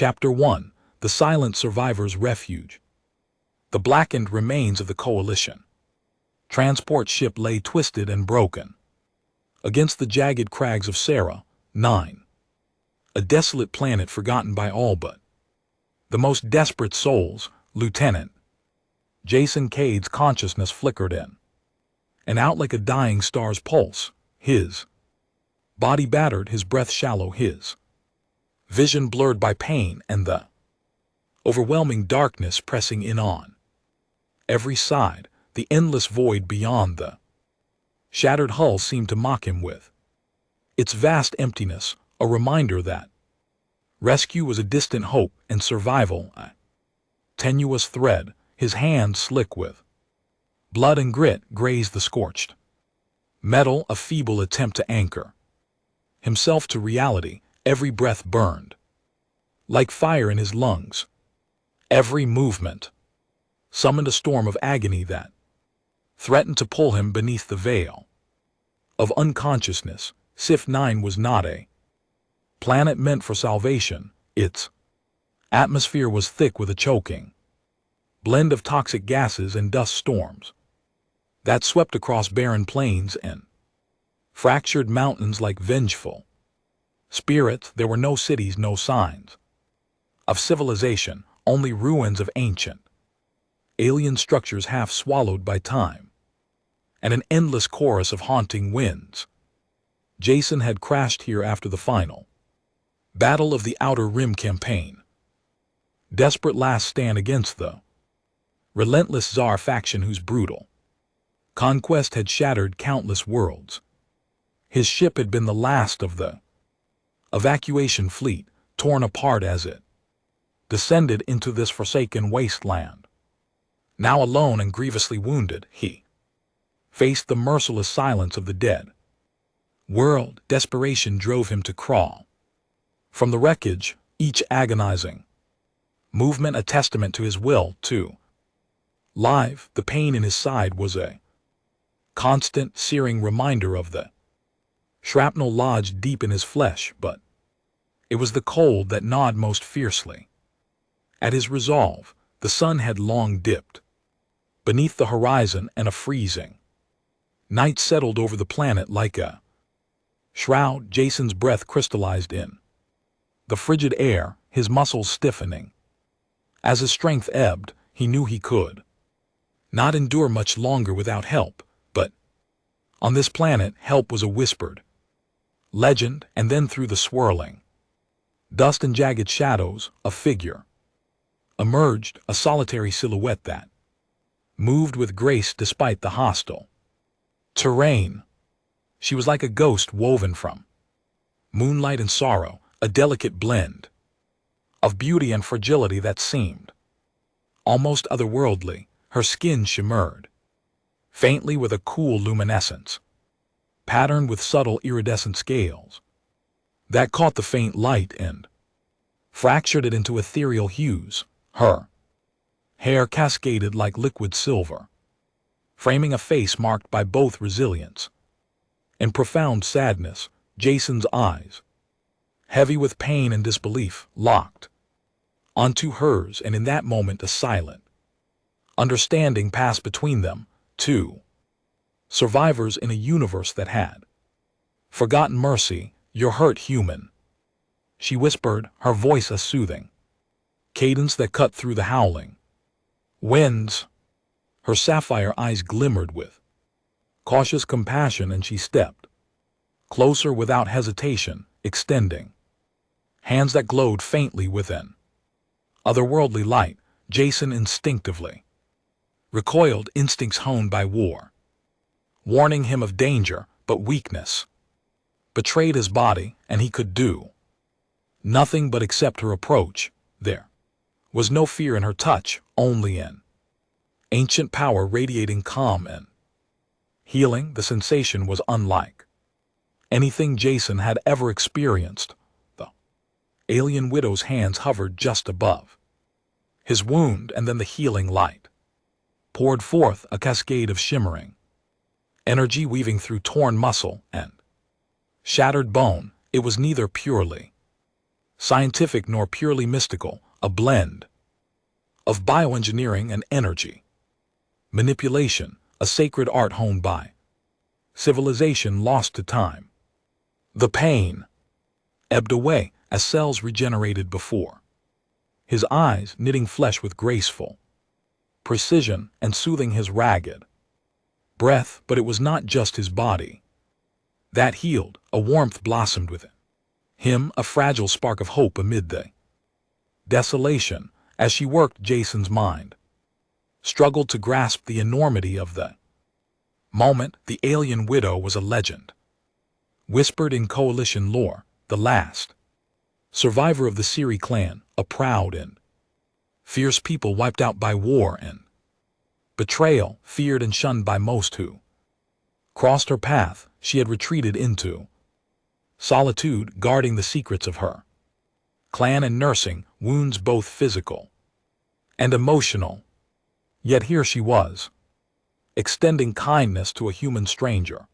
Chapter 1: The Silent Survivor's Refuge. The blackened remains of the Coalition. Transport ship lay twisted and broken against the jagged crags of Sarah 9. A desolate planet forgotten by all but the most desperate souls. Lieutenant Jason Cade's consciousness flickered in and out like a dying star's pulse. His body battered, his breath shallow, his vision blurred by pain and the overwhelming darkness pressing in on every side. The endless void beyond the shattered hull seemed to mock him with its vast emptiness, a reminder that rescue was a distant hope and survival a tenuous thread. His hands, slick with blood and grit, grazed the scorched metal, a feeble attempt to anchor himself to reality. Every breath burned like fire in his lungs. Every movement summoned a storm of agony that threatened to pull him beneath the veil of unconsciousness. Sif 9 was not a planet meant for salvation. Its atmosphere was thick with a choking blend of toxic gases and dust storms that swept across barren plains and fractured mountains like vengeful spirits. There were no cities, no signs of civilization, only ruins of ancient alien structures half swallowed by time, and an endless chorus of haunting winds. Jason had crashed here after the final battle of the Outer Rim campaign. Desperate last stand against the relentless Tsar faction whose brutal conquest had shattered countless worlds. His ship had been the last of the evacuation fleet, torn apart as it descended into this forsaken wasteland. Now alone and grievously wounded, he faced the merciless silence of the dead world. Desperation drove him to crawl from the wreckage, each agonizing movement a testament to his will to live. The pain in his side was a constant, searing reminder of the shrapnel lodged deep in his flesh, but it was the cold that gnawed most fiercely at his resolve. The sun had long dipped beneath the horizon, and a freezing night settled over the planet like a shroud. Jason's breath crystallized in the frigid air, his muscles stiffening. As his strength ebbed, he knew he could not endure much longer without help. But on this planet, help was a whispered legend, and then through the swirling dust and jagged shadows, a figure emerged, a solitary silhouette that moved with grace despite the hostile terrain. She was like a ghost woven from moonlight and sorrow, a delicate blend of beauty and fragility that seemed almost otherworldly. Her skin shimmered faintly with a cool luminescence, patterned with subtle iridescent scales that caught the faint light and fractured it into ethereal hues. Her hair cascaded like liquid silver, framing a face marked by both resilience and profound sadness. Jason's eyes, heavy with pain and disbelief, locked onto hers, and in that moment a silent understanding passed between them, two survivors in a universe that had forgotten mercy. "You're hurt, human," she whispered, her voice a soothing cadence that cut through the howling winds. Her sapphire eyes glimmered with cautious compassion, and she stepped closer without hesitation, extending hands that glowed faintly with an otherworldly light. Jason instinctively recoiled, instincts honed by war warning him of danger, but weakness betrayed his body, and he could do nothing but accept her approach. There was no fear in her touch, only an ancient power radiating calm and healing. The sensation was unlike anything Jason had ever experienced. The alien widow's hands hovered just above his wound, and then the healing light poured forth, a cascade of shimmering energy weaving through torn muscle and shattered bone. It was neither purely scientific nor purely mystical, a blend of bioengineering and energy. Manipulation, a sacred art honed by civilization lost to time. The pain ebbed away as cells regenerated before his eyes, knitting flesh with graceful precision and soothing his ragged breath. But it was not just his body that healed. A warmth blossomed within him, a fragile spark of hope amid the desolation. As she worked, Jason's mind struggled to grasp the enormity of the moment. The alien widow was a legend, whispered in coalition lore, the last survivor of the Siri clan, a proud and fierce people wiped out by war and betrayal, feared and shunned by most who crossed her path. She had retreated into solitude, guarding the secrets of her clan and nursing wounds both physical and emotional. Yet here she was, extending kindness to a human stranger,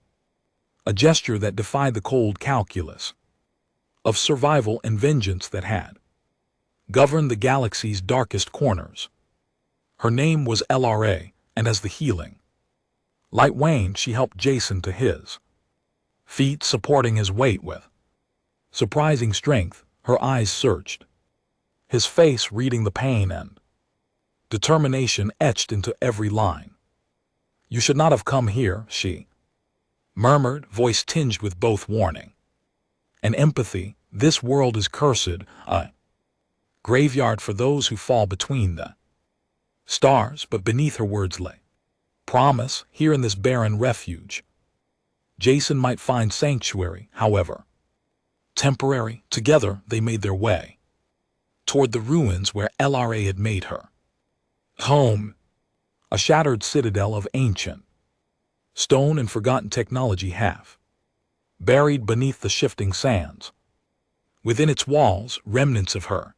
a gesture that defied the cold calculus of survival and vengeance that had governed the galaxy's darkest corners. Her name was LRA, and as the healing light waned, she helped Jason to his feet, supporting his weight with surprising strength. Her eyes searched his face, reading the pain and determination etched into every line. "You should not have come here," she murmured, voice tinged with both warning and empathy. "This world is cursed, a graveyard for those who fall between the stars." But beneath her words lay promise. Here in this barren refuge, Jason might find sanctuary, however temporary. Together they made their way toward the ruins where LRA had made her home, a shattered citadel of ancient stone and forgotten technology, half buried beneath the shifting sands. Within its walls, remnants of her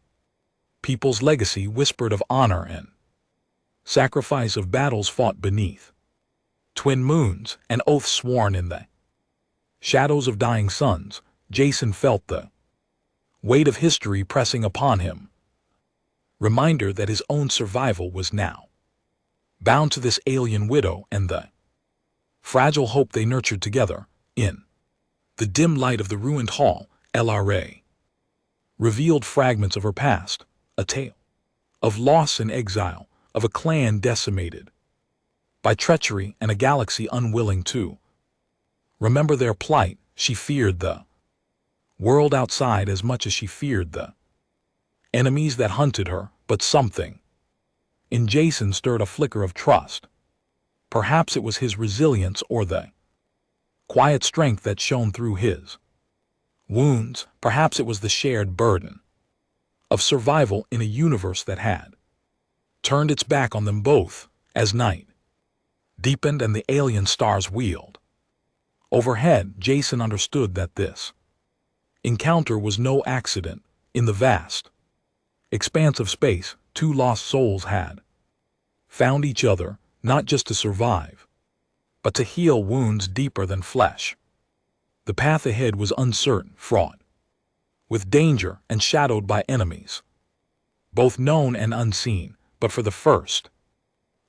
people's legacy whispered of honor and sacrifice, of battles fought beneath twin moons and oaths sworn in the shadows of dying suns. Jason felt the weight of history pressing upon him, reminder that his own survival was now bound to this alien widow and the fragile hope they nurtured together. In the dim light of the ruined hall, LRA revealed fragments of her past, a tale of loss and exile, of a clan decimated by treachery and a galaxy unwilling to remember their plight. She feared the world outside as much as she feared the enemies that hunted her, but something in Jason stirred a flicker of trust. Perhaps it was his resilience or the quiet strength that shone through his wounds. Perhaps it was the shared burden of survival in a universe that had turned its back on them both. As night deepened and the alien stars wheeled overhead, Jason understood that this encounter was no accident. In the vast expanse of space, two lost souls had found each other, not just to survive, but to heal wounds deeper than flesh. The path ahead was uncertain, fraught with danger, and shadowed by enemies, both known and unseen. But for the first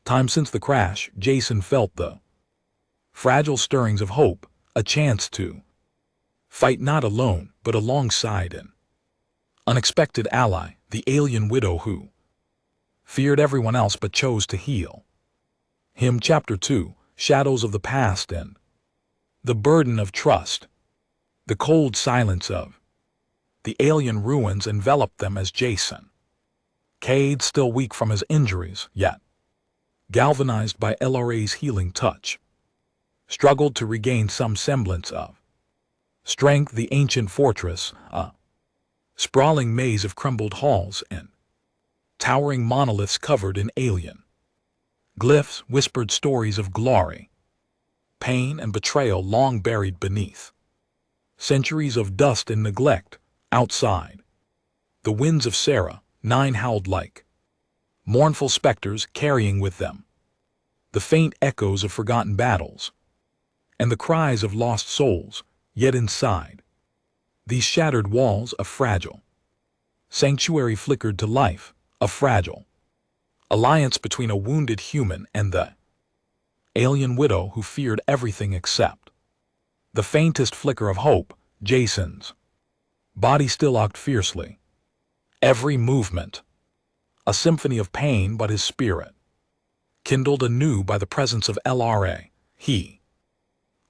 time since the crash, Jason felt the fragile stirrings of hope, a chance to fight not alone, but alongside an unexpected ally, the alien widow who feared everyone else but chose to heal him. Chapter 2, Shadows of the Past and the Burden of Trust. The cold silence of the alien ruins enveloped them as Jason, Cade, still weak from his injuries, yet galvanized by LRA's healing touch, struggled to regain some semblance of strength. The ancient fortress, a sprawling maze of crumbled halls and towering monoliths covered in alien glyphs, whispered stories of glory, pain, and betrayal long buried beneath centuries of dust and neglect. Outside, the winds of Sarah 9 howled like mournful specters, carrying with them the faint echoes of forgotten battles and the cries of lost souls. Yet inside these shattered walls, a fragile Sanctuary flickered to life, a fragile alliance between a wounded human and the alien widow who feared everything except the faintest flicker of hope. Jason's body still locked fiercely. Every movement, a symphony of pain, but his spirit, kindled anew by the presence of LRA. He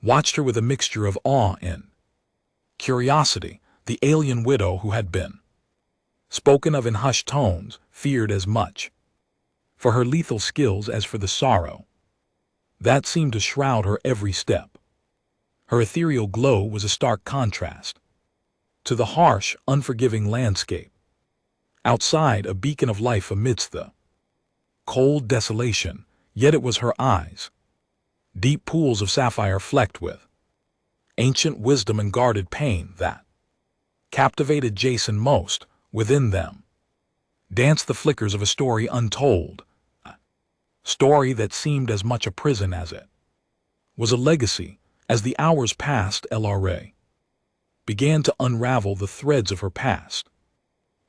watched her with a mixture of awe and curiosity. The alien widow who had been spoken of in hushed tones feared as much for her lethal skills as for the sorrow that seemed to shroud her every step. Her ethereal glow was a stark contrast to the harsh, unforgiving landscape outside, a beacon of life amidst the cold desolation. Yet it was her eyes, deep pools of sapphire flecked with ancient wisdom and guarded pain, that captivated Jason most. Within them danced the flickers of a story untold, a story that seemed as much a prison as it was a legacy. As the hours passed, LRA began to unravel the threads of her past.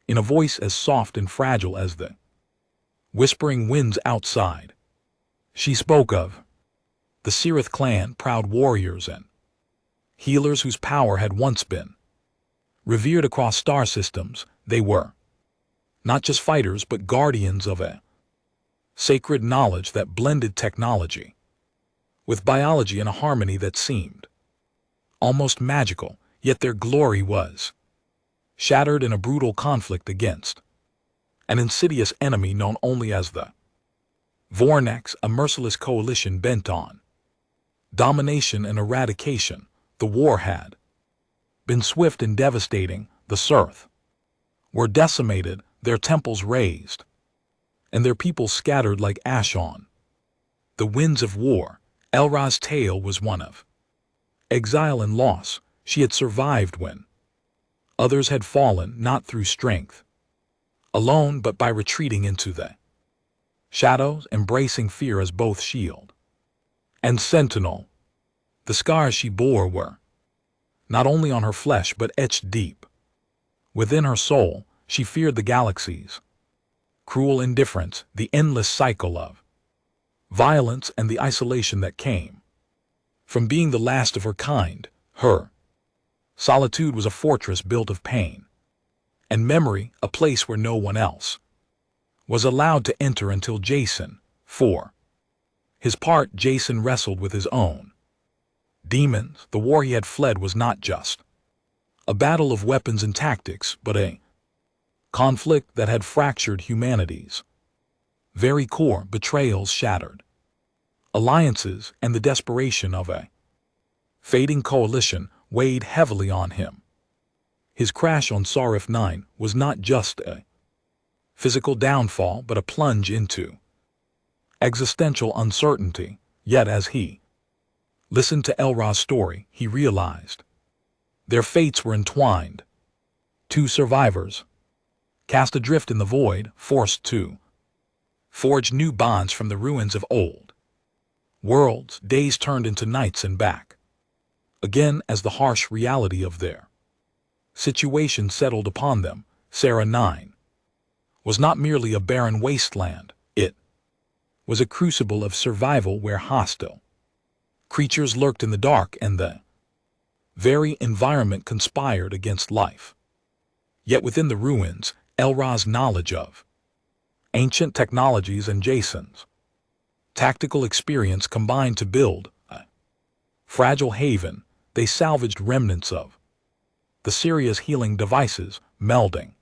In a voice as soft and fragile as the whispering winds outside, she spoke of the Cirith clan, proud warriors and healers whose power had once been revered across star systems. They were not just fighters, but guardians of a sacred knowledge that blended technology with biology in a harmony that seemed almost magical. Yet their glory was shattered in a brutal conflict against an insidious enemy known only as the Vornex, a merciless coalition bent on domination and eradication. The war had been swift and devastating. The Cirith were decimated, their temples razed, and their people scattered like ash on the winds of war. Elra's tale was one of exile and loss. She had survived when others had fallen, not through strength alone, but by retreating into the shadows, embracing fear as both shield and sentinel. The scars she bore were not only on her flesh, but etched deep within her soul. She feared the galaxy's cruel indifference, the endless cycle of violence, and the isolation that came from being the last of her kind. Her solitude was a fortress built of pain and memory, a place where no one else was allowed to enter until Jason. For his part, Jason wrestled with his own demons. The war he had fled was not just a battle of weapons and tactics, but a conflict that had fractured humanity's very core. Betrayals, shattered alliances, and the desperation of a fading coalition weighed heavily on him. His crash on Sarif 9 was not just a physical downfall, but a plunge into existential uncertainty. Yet as he listened to Elra's story, he realized their fates were entwined. Two survivors, cast adrift in the void, forced to forge new bonds from the ruins of old worlds. Days turned into nights and back again as the harsh reality of their situation settled upon them. Sarah 9 was not merely a barren wasteland. It was a crucible of survival where hostile creatures lurked in the dark and the very environment conspired against life. Yet within the ruins, Elra's knowledge of ancient technologies and Jason's tactical experience combined to build a fragile haven. They salvaged remnants of the Sirius healing devices, melding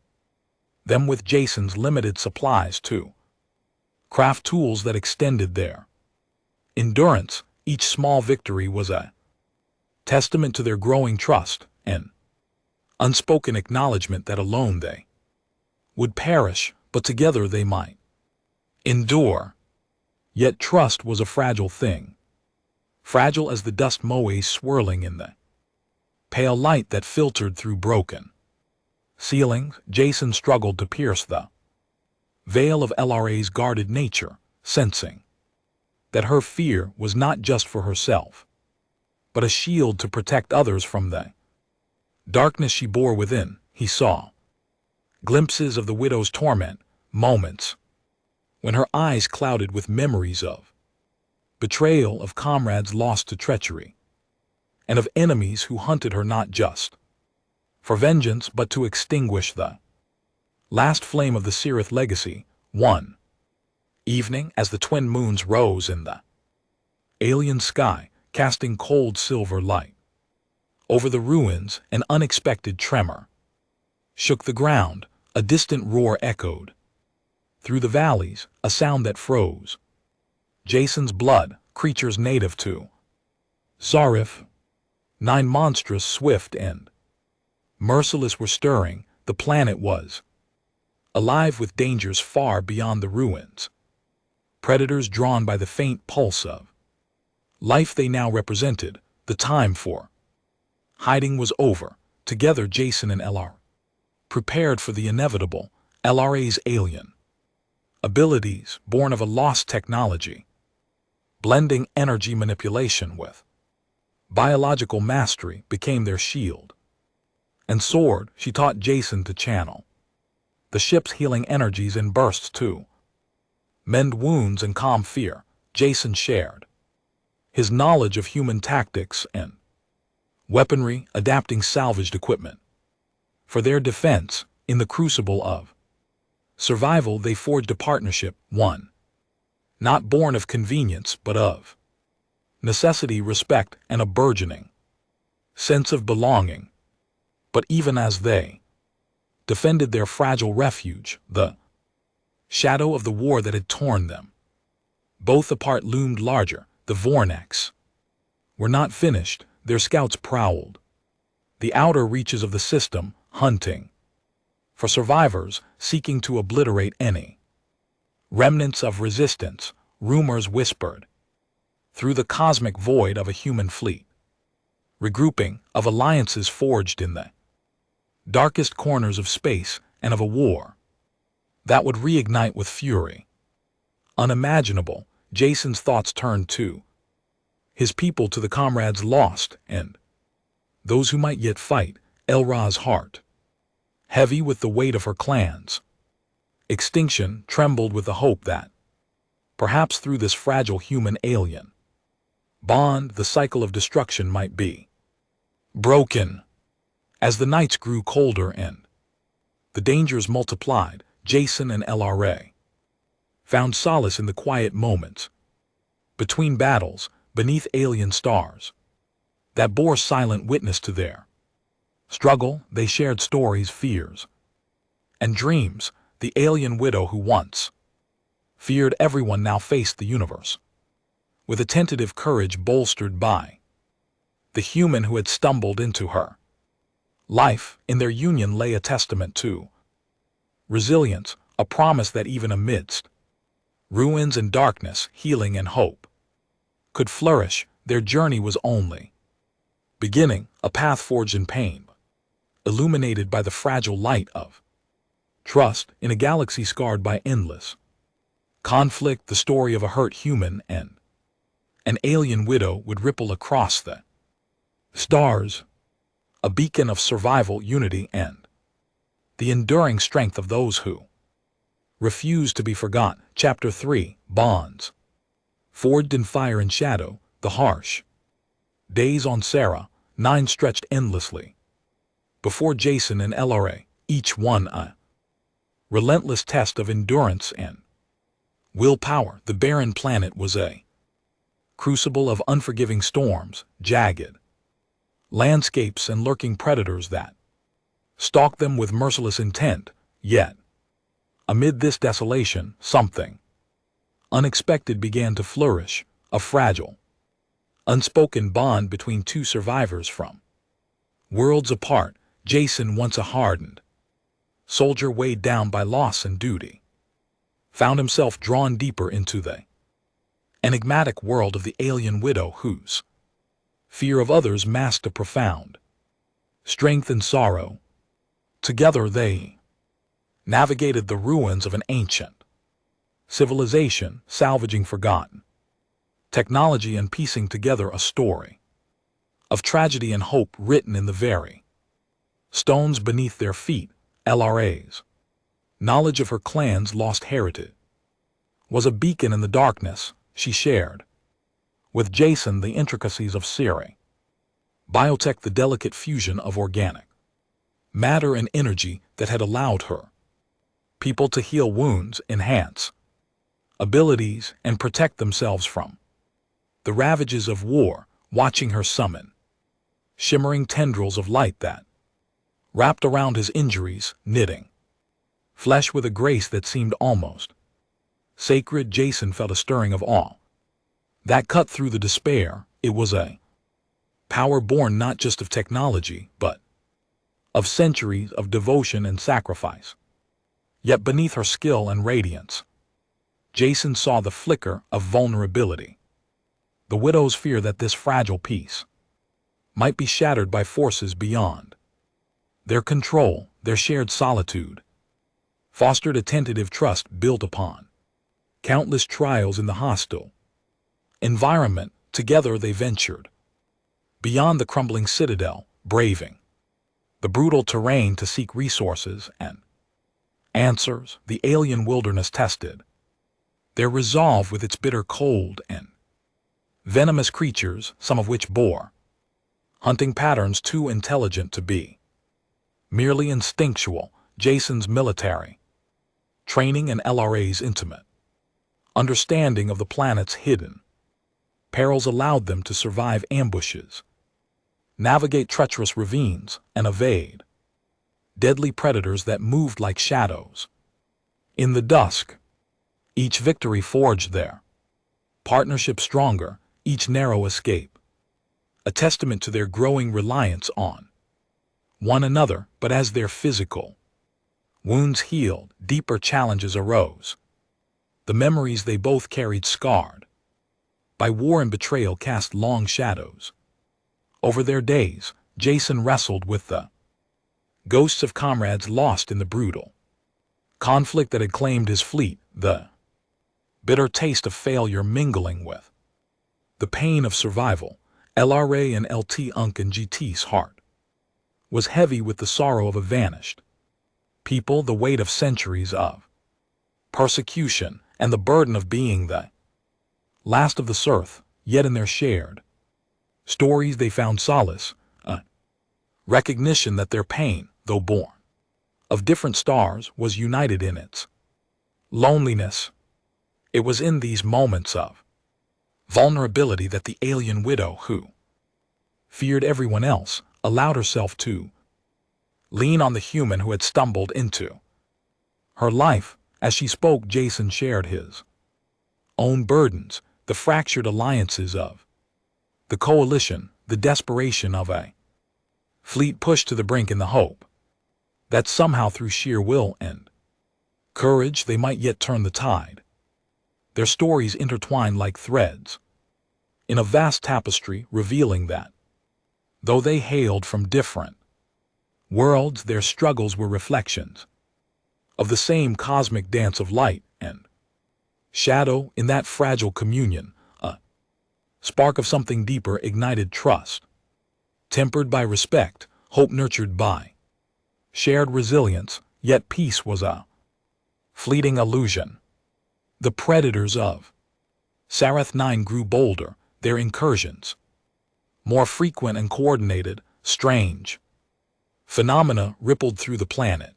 them with Jason's limited supplies to craft tools that extended their endurance. Each small victory was a testament to their growing trust, an unspoken acknowledgement that alone they would perish, but together they might endure. Yet trust was a fragile thing, fragile as the dust motes swirling in the pale light that filtered through broken ceilings. Jason struggled to pierce the veil of LRA's guarded nature, sensing that her fear was not just for herself, but a shield to protect others from the darkness she bore within. He saw glimpses of the widow's torment, moments when her eyes clouded with memories of betrayal, of comrades lost to treachery, and of enemies who hunted her not just for vengeance but to extinguish the last flame of the Cirith legacy. One evening, as the twin moons rose in the alien sky, casting cold silver light over the ruins, an unexpected tremor shook the ground. A distant roar echoed through the valleys, a sound that froze Jason's blood. Creatures native to Zarif, 9 monstrous, swift, and merciless, were stirring. The planet was alive with dangers far beyond the ruins. Predators drawn by the faint pulse of life they now represented. The time for hiding was over. Together, Jason and LR prepared for the inevitable. LRA's alien abilities, born of a lost technology, blending energy manipulation with biological mastery, became their shield and sword. She taught Jason to channel the ship's healing energies in bursts to mend wounds and calm fear. Jason shared his knowledge of human tactics and weaponry, adapting salvaged equipment for their defense. In the crucible of survival, they forged a partnership, one not born of convenience but of necessity, respect, and a burgeoning sense of belonging. But even as they defended their fragile refuge, the shadow of the war that had torn them both apart loomed larger. The Vornax were not finished. Their scouts prowled the outer reaches of the system, hunting for survivors, seeking to obliterate any remnants of resistance. Rumors whispered through the cosmic void of a human fleet, regrouping, of alliances forged in the darkest corners of space, and of a war that would reignite with fury unimaginable. Jason's thoughts turned to his people, to the comrades lost, and those who might yet fight. Elra's heart, heavy with the weight of her clan's extinction, trembled with the hope that perhaps through this fragile human alien bond the cycle of destruction might be broken. As the nights grew colder and the dangers multiplied, Jason and LRA found solace in the quiet moments between battles, beneath alien stars that bore silent witness to their struggle. They shared stories, fears, and dreams. The alien widow who once feared everyone now faced the universe with a tentative courage bolstered by the human who had stumbled into her life. In their union lay a testament to resilience, a promise that even amidst ruins and darkness, healing and hope could flourish. Their journey was only beginning, a path forged in pain, illuminated by the fragile light of trust. In a galaxy scarred by endless conflict, the story of a hurt human and an alien widow would ripple across the stars, a beacon of survival, unity, and the enduring strength of those who refuse to be forgotten. Chapter 3, Bonds. Forged in fire and shadow, the harsh days on Sarah 9 stretched endlessly before Jason and LRA, each one a relentless test of endurance and willpower. The barren planet was a crucible of unforgiving storms, jagged landscapes, and lurking predators that stalked them with merciless intent. Yet, amid this desolation, something unexpected began to flourish, a fragile, unspoken bond between two survivors from worlds apart. Jason, once a hardened soldier weighed down by loss and duty, found himself drawn deeper into the enigmatic world of the alien widow, whose fear of others masked a profound strength and sorrow. Together they navigated the ruins of an ancient civilization, salvaging forgotten technology and piecing together a story of tragedy and hope written in the very stones beneath their feet. LRA's Knowledge of her clan's lost heritage was a beacon in the darkness she shared with Jason, the intricacies of Siri. Biotech, the delicate fusion of organic matter and energy that had allowed her people to heal wounds, enhance abilities, and protect themselves from the ravages of war. Watching her summon shimmering tendrils of light that wrapped around his injuries, knitting flesh with a grace that seemed almost sacred, Jason felt a stirring of awe that cut through the despair. It was a power born not just of technology, but of centuries of devotion and sacrifice. Yet beneath her skill and radiance, Jason saw the flicker of vulnerability. The widow's fear that this fragile peace might be shattered by forces beyond their control. Their shared solitude fostered a tentative trust built upon countless trials in the hostile environment. Together they ventured beyond the crumbling citadel, braving the brutal terrain to seek resources and answers. The alien wilderness tested their resolve with its bitter cold and venomous creatures, some of which bore hunting patterns too intelligent to be merely instinctual. Jason's military training and LRA's intimate understanding of the planet's hidden perils allowed them to survive ambushes, navigate treacherous ravines, and evade deadly predators that moved like shadows in the dusk. Each victory forged their partnership stronger, each narrow escape a testament to their growing reliance on one another. But as their physical wounds healed, deeper challenges arose. The memories they both carried, scarred by war and betrayal, cast long shadows over their days. Jason wrestled with the ghosts of comrades lost in the brutal conflict that had claimed his fleet, the bitter taste of failure mingling with the pain of survival. LRA and LT Unc and GT's heart was heavy with the sorrow of a vanished people, the weight of centuries of persecution, and the burden of being the last of the Surth. Yet in their shared stories they found solace, a recognition that their pain, though born of different stars, was united in its loneliness. It was in these moments of vulnerability that the alien widow, who feared everyone else, allowed herself to lean on the human who had stumbled into her life. As she spoke, Jason shared his own burdens, the fractured alliances of the coalition, the desperation of a fleet pushed to the brink in the hope that somehow through sheer will and courage they might yet turn the tide. Their stories intertwined like threads in a vast tapestry, revealing that though they hailed from different worlds, their struggles were reflections of the same cosmic dance of light and shadow. In that fragile communion, a spark of something deeper ignited, trust tempered by respect, hope nurtured by shared resilience. Yet peace was a fleeting illusion. The predators of Sarath 9 grew bolder, their incursions more frequent and coordinated. Strange phenomena rippled through the planet,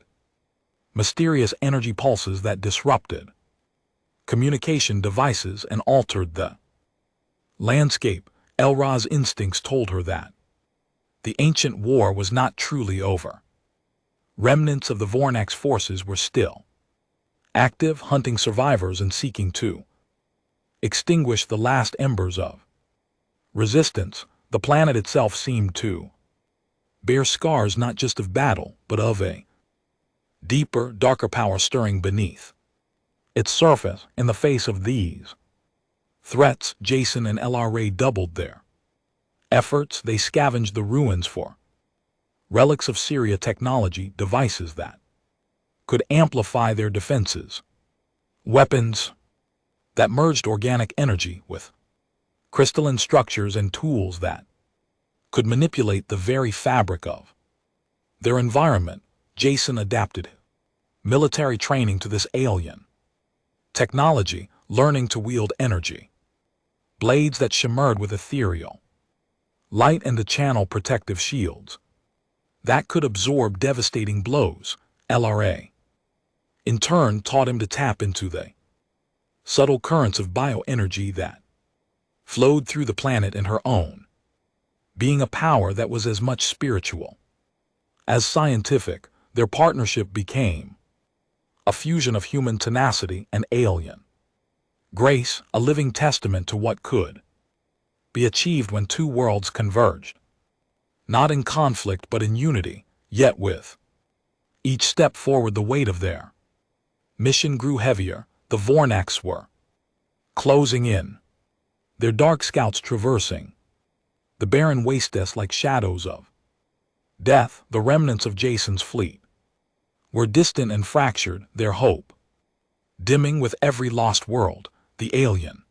mysterious energy pulses that disrupted communication devices and altered the landscape. Elra's instincts told her that the ancient war was not truly over. Remnants of the Vornax forces were still active, hunting survivors and seeking to extinguish the last embers of resistance. The planet itself seemed to bear scars not just of battle, but of a deeper, darker power stirring beneath its surface. In the face of these threats, Jason and LRA doubled their efforts. They scavenged the ruins for relics of Syria technology, devices that could amplify their defenses, weapons that merged organic energy with crystalline structures, and tools that could manipulate the very fabric of their environment. Jason adapted Military training to this alien. Technology, learning to wield energy. Blades that shimmered with ethereal light and the channel protective shields that could absorb devastating blows. LRA, in turn, taught him to tap into the subtle currents of bioenergy that flowed through the planet in her own, being a power that was as much spiritual as scientific. Their partnership became a fusion of human tenacity and alien grace, a living testament to what could be achieved when two worlds converged, not in conflict but in unity, yet with each step forward the weight of their mission grew heavier. The Vornax were closing in, their dark scouts traversing the barren wastes like shadows of death. The remnants of Jason's fleet were distant and fractured, their hope dimming with every lost world. The alien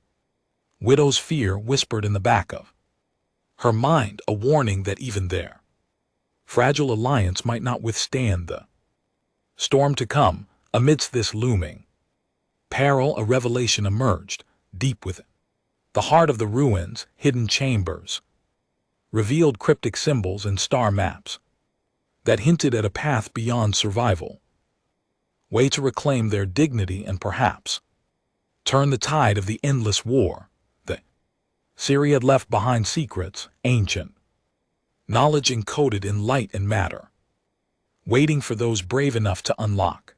widow's fear whispered in the back of her mind, a warning that even their fragile alliance might not withstand the storm to come. Amidst this looming peril, a revelation emerged deep within the heart of the ruins. Hidden chambers revealed cryptic symbols and star maps that hinted at a path beyond survival, way to reclaim their dignity and perhaps turn the tide of the endless war. The Siri had left behind secrets, ancient knowledge encoded in light and matter, waiting for those brave enough to unlock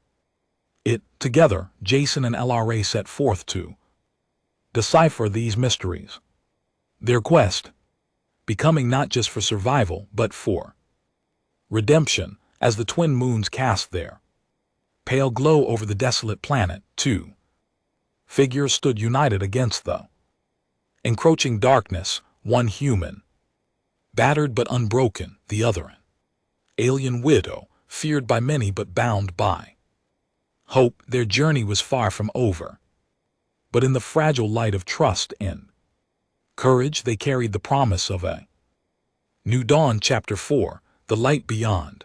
it. Together, Jason and LRA set forth to decipher these mysteries, their quest becoming not just for survival but for redemption. As the twin moons cast their pale glow over the desolate planet, two figures stood united against the encroaching darkness, one human, battered but unbroken, the other an alien widow, feared by many but bound by hope. Their journey was far from over, but in the fragile light of trust and courage they carried the promise of a new dawn. Chapter 4, The Light Beyond.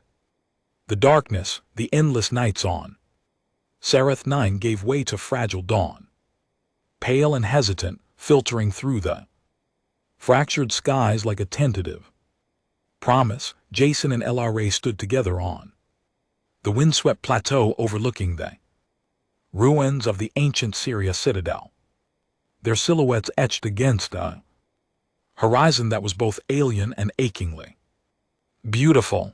The darkness, the endless nights on Seraph 9 gave way to fragile dawn, pale and hesitant, filtering through the fractured skies like a tentative promise. Jason and LRA stood together on the windswept plateau overlooking the ruins of the ancient Syria citadel, their silhouettes etched against a horizon that was both alien and achingly beautiful.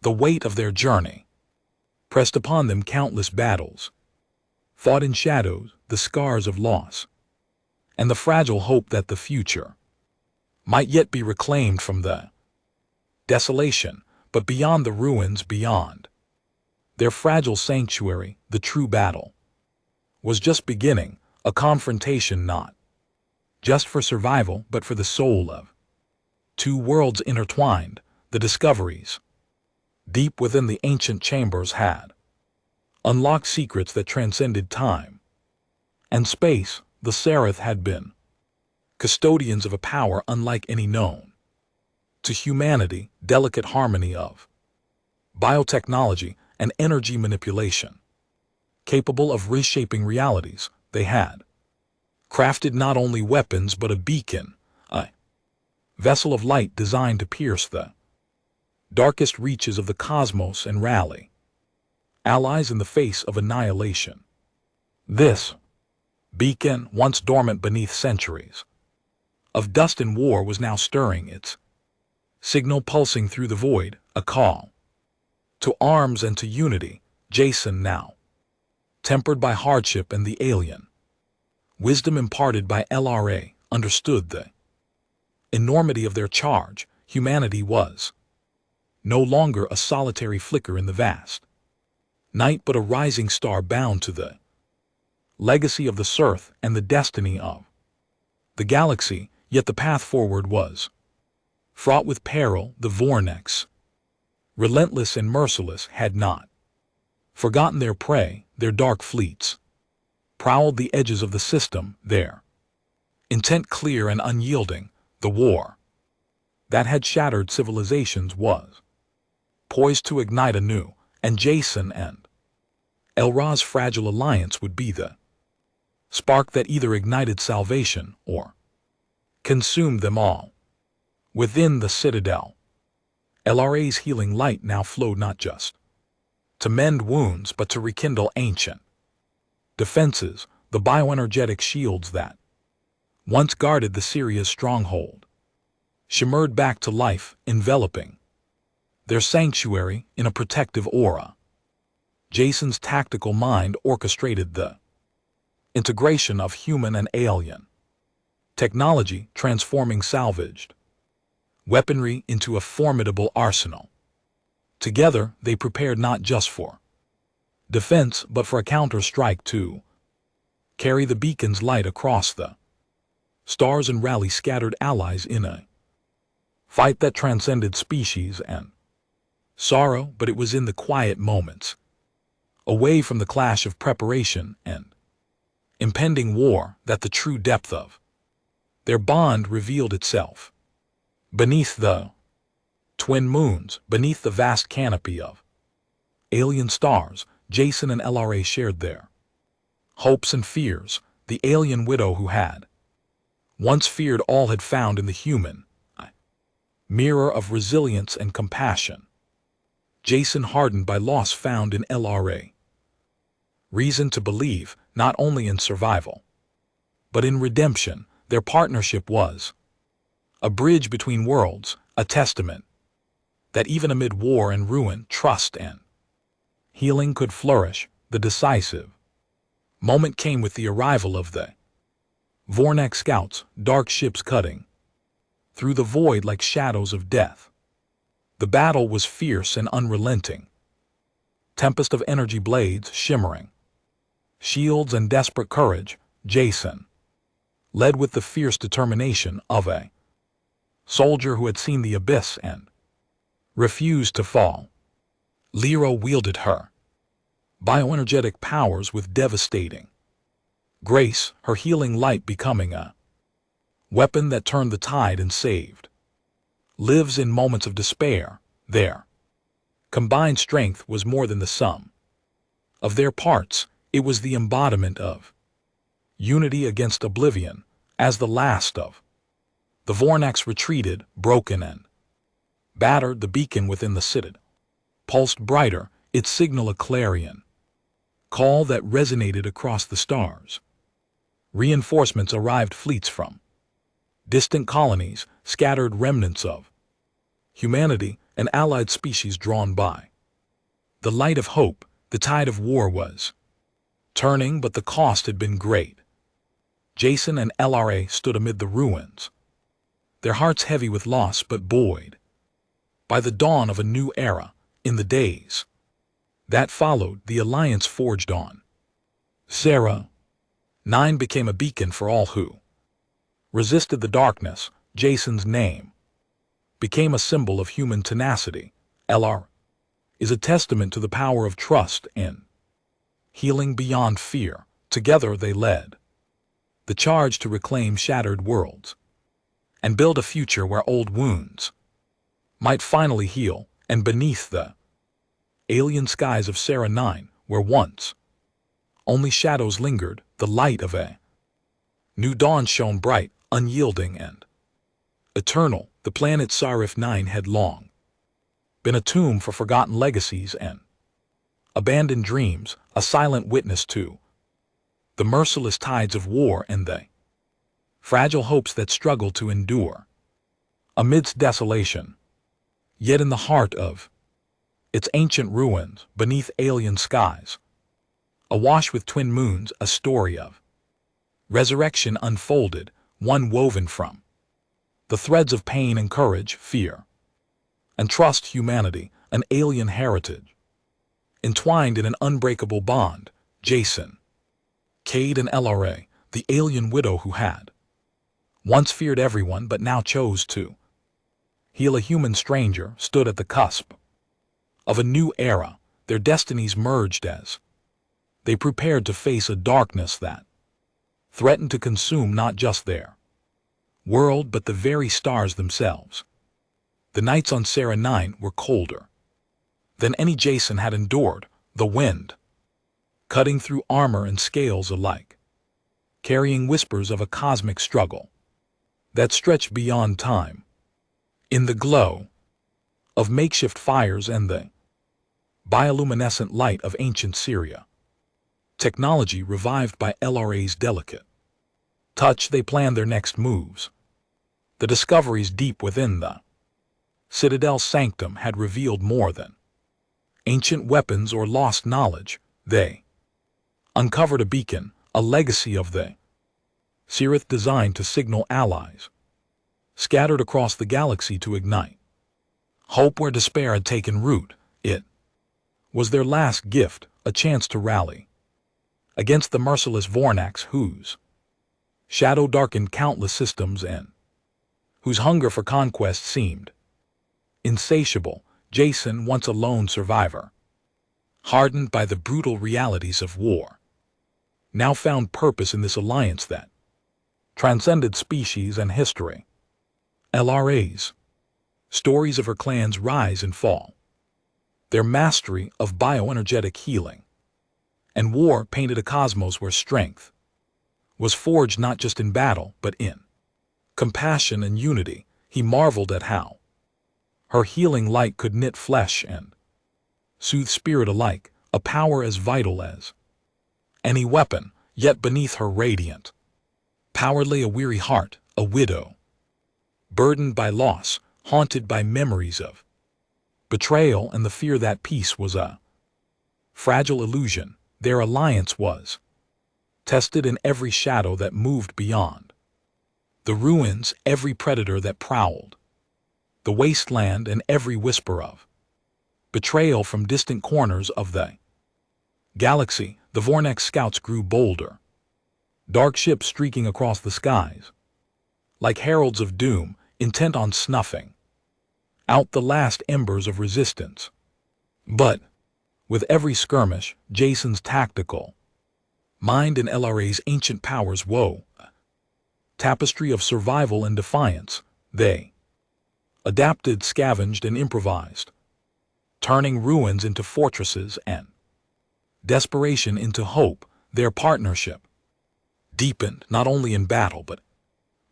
The weight of their journey pressed upon them, countless battles fought in shadows, the scars of loss, and the fragile hope that the future might yet be reclaimed from the desolation. But beyond the ruins, beyond their fragile sanctuary, the true battle was just beginning, a confrontation not just for survival but for the soul of two worlds intertwined. The discoveries deep within the ancient chambers had unlocked secrets that transcended time and space. The Seraph had been custodians of a power unlike any known to humanity, delicate harmony of biotechnology and energy manipulation, capable of reshaping realities. They had crafted not only weapons but a beacon, a vessel of light designed to pierce the darkest reaches of the cosmos and rally allies in the face of annihilation. This beacon, once dormant beneath centuries of dust and war, was now stirring, its signal pulsing through the void, a call to arms and to unity. Jason, now tempered by hardship and the alien wisdom imparted by LRA, understood the enormity of their charge. Humanity was no longer a solitary flicker in the vast night, but a rising star bound to the legacy of the Seraph and the destiny of the galaxy. Yet the path forward was fraught with peril. The Vornax, relentless and merciless, had not forgotten their prey. Their dark fleets prowled the edges of the system, their intent clear and unyielding. The war that had shattered civilizations was poised to ignite anew, and Jason and El-Ra's fragile alliance would be the spark that either ignited salvation or consumed them all. Within the citadel, El-Ra's healing light now flowed not just to mend wounds but to rekindle ancient defenses, the bioenergetic shields that once guarded the Syria's stronghold shimmered back to life, enveloping their sanctuary in a protective aura. Jason's tactical mind orchestrated the integration of human and alien technology, transforming salvaged weaponry into a formidable arsenal. Together, they prepared not just for defense but for a counter-strike to carry the beacon's light across the stars and rally scattered allies in a fight that transcended species and sorrow. But it was in the quiet moments, away from the clash of preparation and impending war, that the true depth of their bond revealed itself. Beneath the twin moons, beneath the vast canopy of alien stars, Jason and El-Ra shared their hopes and fears. The alien widow who had once feared all had found in the human mirror of resilience and compassion. Jason, hardened by loss, found in El-Ra reason to believe not only in survival, but in redemption. Their partnership was a bridge between worlds, a testament that even amid war and ruin, trust and healing could flourish. The decisive moment came with the arrival of the Vornak scouts, dark ships cutting through the void like shadows of death. The battle was fierce and unrelenting, tempest of energy blades shimmering, shields and desperate courage. Jason led with the fierce determination of a soldier who had seen the abyss and refused to fall. Lyra wielded her bioenergetic powers with devastating grace, her healing light becoming a weapon that turned the tide and saved lives in moments of despair. Their combined strength was more than the sum of their parts. It was the embodiment of unity against oblivion. As the last of the Vornaks retreated, broken and battered, the beacon within the citadel pulsed brighter, its signal a clarion call that resonated across the stars. Reinforcements arrived, fleets from distant colonies, scattered remnants of humanity, and allied species drawn by the light of hope. The tide of war was turning, but the cost had been great. Jason and El-Ra stood amid the ruins, their hearts heavy with loss but buoyed by the dawn of a new era. In the days that followed, the alliance forged on. Sarah 9 became a beacon for all who resisted the darkness. Jason's name became a symbol of human tenacity. El-Ra is a testament to the power of trust in healing beyond fear. Together they led the charge to reclaim shattered worlds and build a future where old wounds might finally heal. And beneath the alien skies of Sarah 9, where once only shadows lingered, the light of a new dawn shone bright, unyielding and eternal. The planet Sarif 9 had long been a tomb for forgotten legacies and abandoned dreams, a silent witness to the merciless tides of war and the fragile hopes that struggled to endure amidst desolation. Yet in the heart of its ancient ruins, beneath alien skies, awash with twin moons, a story of resurrection unfolded, one woven from the threads of pain and courage, fear and trust. Humanity, an alien heritage, entwined in an unbreakable bond. Jason, Cade, and El-Ra, the alien widow who had once feared everyone but now chose to heal a human stranger, stood at the cusp of a new era. Their destinies merged as they prepared to face a darkness that threatened to consume not just their world but the very stars themselves. The nights on Sarah 9 were colder than any Jason had endured. The wind cutting through armor and scales alike, carrying whispers of a cosmic struggle that stretched beyond time. In the glow of makeshift fires and the bioluminescent light of ancient Syria, technology revived by LRA's delicate touch, they planned their next moves. The discoveries deep within the Citadel's sanctum had revealed more than ancient weapons or lost knowledge. They uncovered a beacon, a legacy of the Sirith designed to signal allies scattered across the galaxy to ignite hope where despair had taken root. It was their last gift, a chance to rally against the merciless Vornax whose shadow darkened countless systems and whose hunger for conquest seemed insatiable. Jacen, once a lone survivor, hardened by the brutal realities of war, now found purpose in this alliance that transcended species and history. LRA's stories of her clan's rise and fall, their mastery of bioenergetic healing and war painted a cosmos where strength was forged not just in battle but in compassion and unity. He marveled at how her healing light could knit flesh and soothe spirit alike, a power as vital as any weapon. Yet beneath her radiant power lay a weary heart, a widow, burdened by loss, haunted by memories of betrayal and the fear that peace was a fragile illusion. Their alliance was tested in every shadow that moved beyond the ruins, every predator that prowled the wasteland, and every whisper of betrayal from distant corners of the galaxy. The Vornax scouts grew bolder, dark ships streaking across the skies, like heralds of doom, intent on snuffing out the last embers of resistance. But with every skirmish, Jacen's tactical mind and LRA's ancient powers wove a tapestry of survival and defiance. They adapted, scavenged, and improvised, turning ruins into fortresses and desperation into hope. Their partnership deepened not only in battle but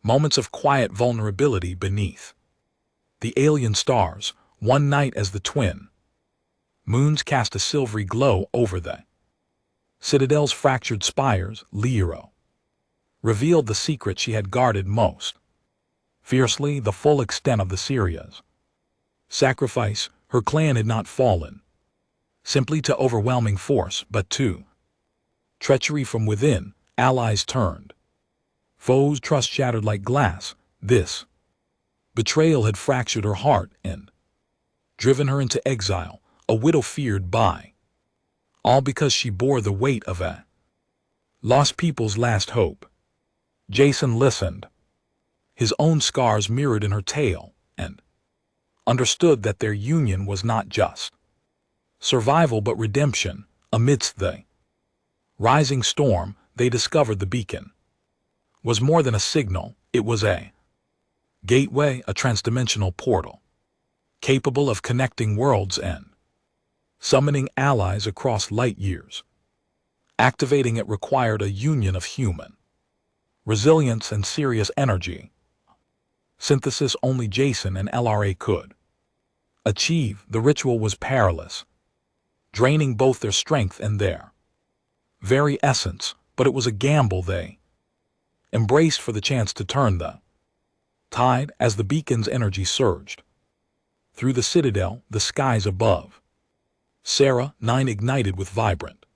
moments of quiet vulnerability beneath the alien stars. One night, as the twin moons cast a silvery glow over the Citadel's fractured spires, Lyra revealed the secret she had guarded most fiercely, the full extent of the Syria's sacrifice. Her clan had not fallen simply to overwhelming force, but to treachery from within. Allies turned foes, trust shattered like glass. This betrayal had fractured her heart and driven her into exile, a widow feared by all because she bore the weight of a lost people's last hope. Jacen listened, his own scars mirrored in her tale, and understood that their union was not just survival but redemption. Amidst the rising storm, they discovered the beacon was more than a signal. It was a gateway, a transdimensional portal, capable of connecting worlds and summoning allies across light years. Activating it required a union of human resilience and serious energy, synthesis only Jacen and LRA could achieve. The ritual was perilous, draining both their strength and their very essence, but it was a gamble they embraced for the chance to turn the tide. As the beacon's energy surged through the Citadel, the skies above Sarah 9 ignited with vibrant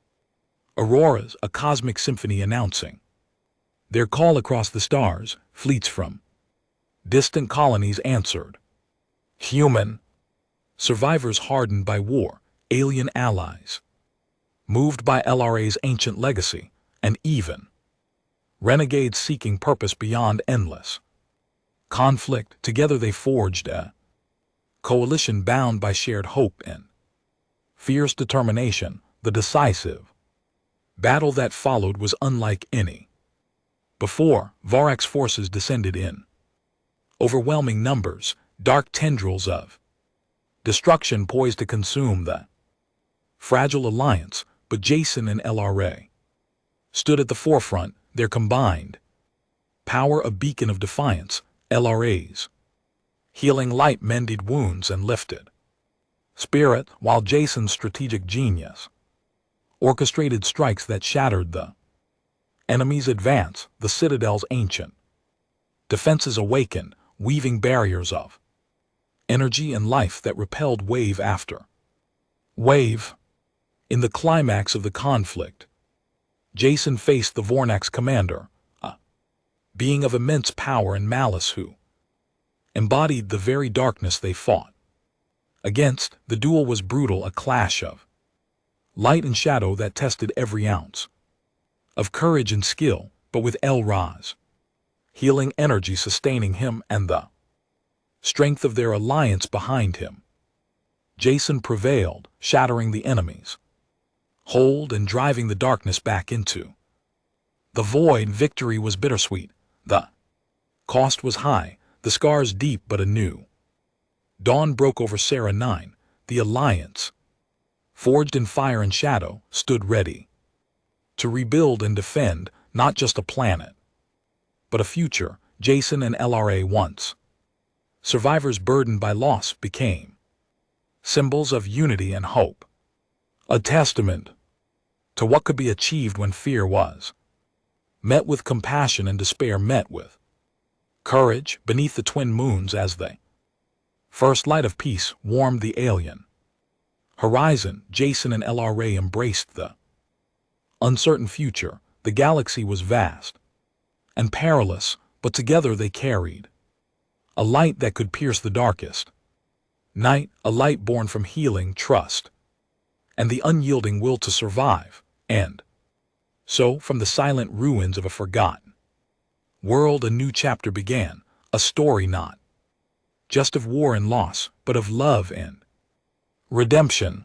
auroras, a cosmic symphony announcing their call across the stars. Fleets from distant colonies answered. Human survivors hardened by war, alien allies moved by LRA's ancient legacy, and even renegades seeking purpose beyond endless conflict. Together they forged a coalition bound by shared hope and fierce determination. The decisive battle that followed was unlike any before. Vornax forces descended in overwhelming numbers, dark tendrils of destruction poised to consume the fragile alliance. but Jason and LRA stood at the forefront, their combined power a beacon of defiance. LRA's healing light mended wounds and lifted spirit, while Jason's strategic genius orchestrated strikes that shattered the enemy's advance. The Citadel's ancient defenses awakened, weaving barriers of energy and life that repelled wave after wave. In the climax of the conflict, Jason faced the Vornax commander, a being of immense power and malice who embodied the very darkness they fought against. The duel was brutal, a clash of light and shadow that tested every ounce of courage and skill, but with El-Ra's healing energy sustaining him and the strength of their alliance behind him, Jason prevailed, shattering the enemy's hold and driving the darkness back into the void. Victory was bittersweet. The cost was high, the scars deep, but a new dawn broke over Serra 9. The alliance, forged in fire and shadow, stood ready to rebuild and defend not just a planet, but a future. Jason and LRA, once survivors burdened by loss, became symbols of unity and hope, a testament to what could be achieved when fear was met with compassion and despair met with courage. Beneath the twin moons, as the first light of peace warmed the alien horizon, Jason and LRA embraced the uncertain future. The galaxy was vast and perilous, but together they carried a light that could pierce the darkest night, a light born from healing, trust, and the unyielding will to survive. And so, from the silent ruins of a forgotten world, a new chapter began, a story not just of war and loss, but of love and redemption.